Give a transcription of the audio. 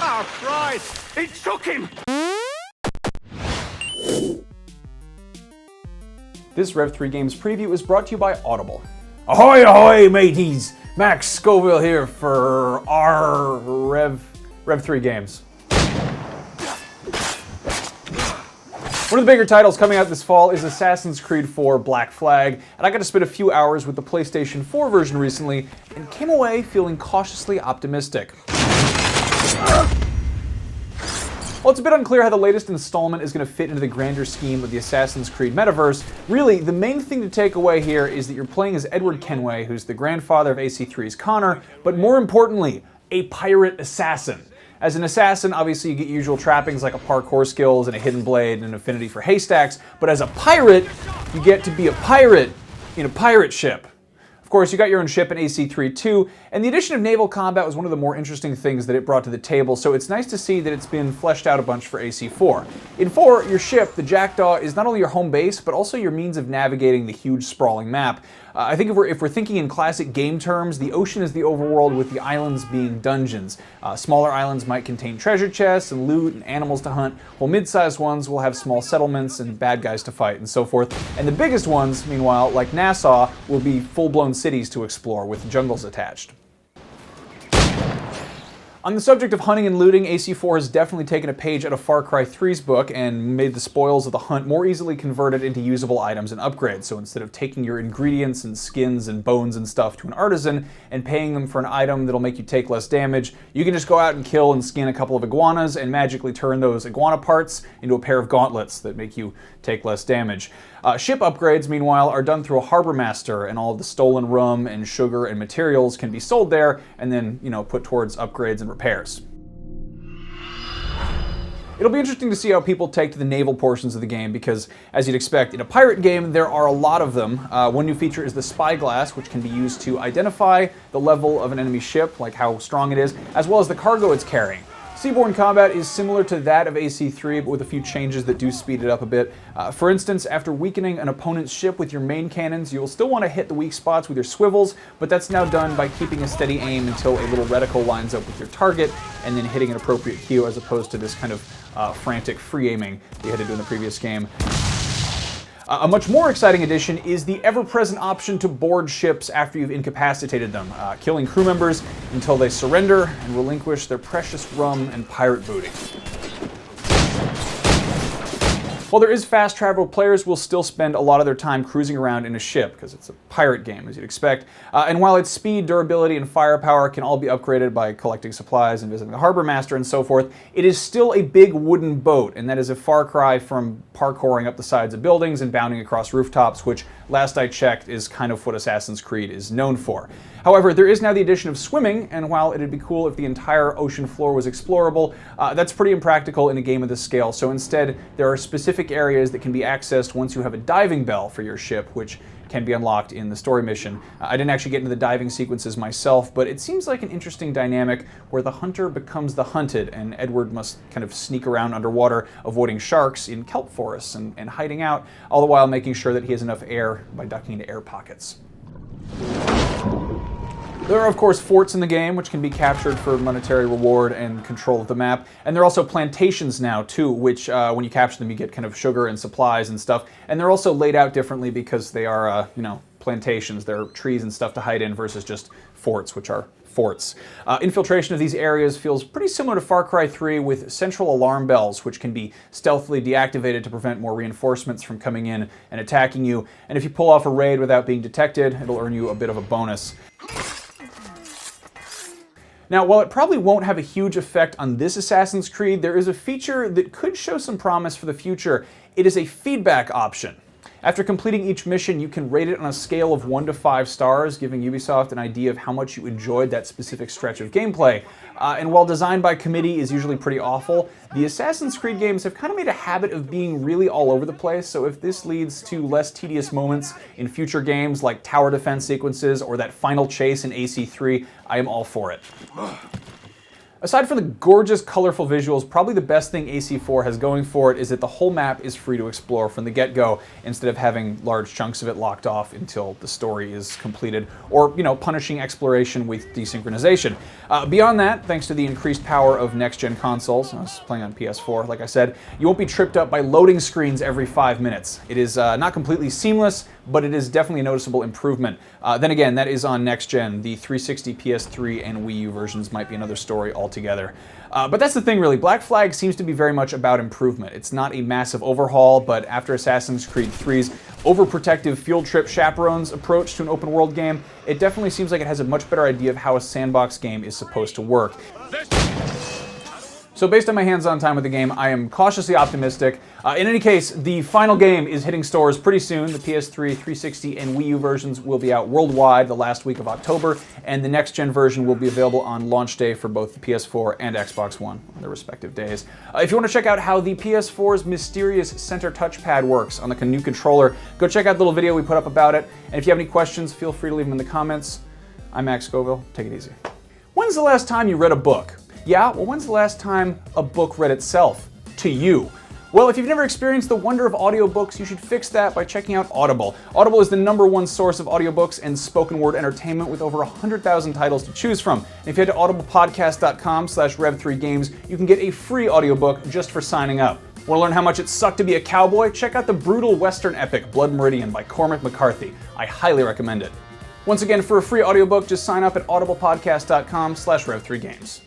Oh, Christ! It took him! This Rev 3 Games preview is brought to you by Audible. Ahoy, ahoy, mateys! Max Scoville here for our Rev 3 Games. One of the bigger titles coming out this fall is Assassin's Creed 4 Black Flag, and I got to spend a few hours with the PlayStation 4 version recently and came away feeling cautiously optimistic. While it's a bit unclear how the latest installment is going to fit into the grander scheme of the Assassin's Creed metaverse, really, the main thing to take away here is that you're playing as Edward Kenway, who's the grandfather of AC3's Connor, but more importantly, a pirate assassin. As an assassin, obviously you get usual trappings like a parkour skills and a hidden blade and an affinity for haystacks, but as a pirate, you get to be a pirate in a pirate ship. Of course, you got your own ship in AC3 too, and the addition of naval combat was one of the more interesting things that it brought to the table, so it's nice to see that it's been fleshed out a bunch for AC4. In 4, your ship, the Jackdaw, is not only your home base, but also your means of navigating the huge sprawling map. I think if we're thinking in classic game terms, the ocean is the overworld with the islands being dungeons. Smaller islands might contain treasure chests and loot and animals to hunt, while mid-sized ones will have small settlements and bad guys to fight and so forth. And the biggest ones, meanwhile, like Nassau, will be full-blown cities to explore with jungles attached. On the subject of hunting and looting, AC4 has definitely taken a page out of Far Cry 3's book and made the spoils of the hunt more easily converted into usable items and upgrades. So instead of taking your ingredients and skins and bones and stuff to an artisan and paying them for an item that'll make you take less damage, you can just go out and kill and skin a couple of iguanas and magically turn those iguana parts into a pair of gauntlets that make you take less damage. Ship upgrades, meanwhile, are done through a harbor master, and all of the stolen rum and sugar and materials can be sold there and then, put towards upgrades and repairs. It'll be interesting to see how people take to the naval portions of the game because, as you'd expect, in a pirate game, there are a lot of them. One new feature is the spyglass, which can be used to identify the level of an enemy ship, like how strong it is, as well as the cargo it's carrying. Seaborne combat is similar to that of AC3, but with a few changes that do speed it up a bit. For instance, after weakening an opponent's ship with your main cannons, you'll still want to hit the weak spots with your swivels, but that's now done by keeping a steady aim until a little reticle lines up with your target, and then hitting an appropriate cue as opposed to this kind of frantic free aiming that you had to do in the previous game. A much more exciting addition is the ever-present option to board ships after you've incapacitated them, killing crew members until they surrender and relinquish their precious rum and pirate booty. While there is fast travel, players will still spend a lot of their time cruising around in a ship, because it's a pirate game, as you'd expect. And while its speed, durability, and firepower can all be upgraded by collecting supplies and visiting the harbor master and so forth, it is still a big wooden boat, and that is a far cry from parkouring up the sides of buildings and bounding across rooftops, which, last I checked, is kind of what Assassin's Creed is known for. However, there is now the addition of swimming, and while it'd be cool if the entire ocean floor was explorable, that's pretty impractical in a game of this scale, so instead there are specific areas that can be accessed once you have a diving bell for your ship, which can be unlocked in the story mission. I didn't actually get into the diving sequences myself, but it seems like an interesting dynamic where the hunter becomes the hunted, and Edward must kind of sneak around underwater, avoiding sharks in kelp forests and hiding out, all the while making sure that he has enough air by ducking into air pockets. There are, of course, forts in the game, which can be captured for monetary reward and control of the map. And there are also plantations now, too, which, when you capture them, you get kind of sugar and supplies and stuff. And they're also laid out differently because they are, plantations. There are trees and stuff to hide in versus just forts, which are forts. Infiltration of these areas feels pretty similar to Far Cry 3 with central alarm bells, which can be stealthily deactivated to prevent more reinforcements from coming in and attacking you. And if you pull off a raid without being detected, it'll earn you a bit of a bonus. Now, while it probably won't have a huge effect on this Assassin's Creed, there is a feature that could show some promise for the future. It is a feedback option. After completing each mission, you can rate it on a scale of 1 to 5 stars, giving Ubisoft an idea of how much you enjoyed that specific stretch of gameplay. And while designed by committee is usually pretty awful, the Assassin's Creed games have kind of made a habit of being really all over the place, so if this leads to less tedious moments in future games like tower defense sequences or that final chase in AC3, I am all for it. Aside from the gorgeous, colorful visuals, probably the best thing AC4 has going for it is that the whole map is free to explore from the get-go, instead of having large chunks of it locked off until the story is completed, or, punishing exploration with desynchronization. Beyond that, thanks to the increased power of next-gen consoles, I was playing on PS4, like I said, you won't be tripped up by loading screens every 5 minutes. It is not completely seamless, but it is definitely a noticeable improvement. Then again, that is on next-gen. The 360, PS3, and Wii U versions might be another story altogether. But that's the thing, really. Black Flag seems to be very much about improvement. It's not a massive overhaul, but after Assassin's Creed 3's overprotective field trip chaperones approach to an open world game, it definitely seems like it has a much better idea of how a sandbox game is supposed to work. So based on my hands-on time with the game, I am cautiously optimistic. In any case, the final game is hitting stores pretty soon. The PS3, 360, and Wii U versions will be out worldwide the last week of October, and the next-gen version will be available on launch day for both the PS4 and Xbox One on their respective days. If you want to check out how the PS4's mysterious center touchpad works on the new controller, go check out the little video we put up about it. And if you have any questions, feel free to leave them in the comments. I'm Max Scoville. Take it easy. When's the last time you read a book? Yeah, well, when's the last time a book read itself to you? Well, if you've never experienced the wonder of audiobooks, you should fix that by checking out Audible. Audible is the #1 source of audiobooks and spoken word entertainment with over 100,000 titles to choose from. And if you head to audiblepodcast.com/rev3games, you can get a free audiobook just for signing up. Want to learn how much it sucked to be a cowboy? Check out the brutal Western epic Blood Meridian by Cormac McCarthy. I highly recommend it. Once again, for a free audiobook, just sign up at audiblepodcast.com/rev3games.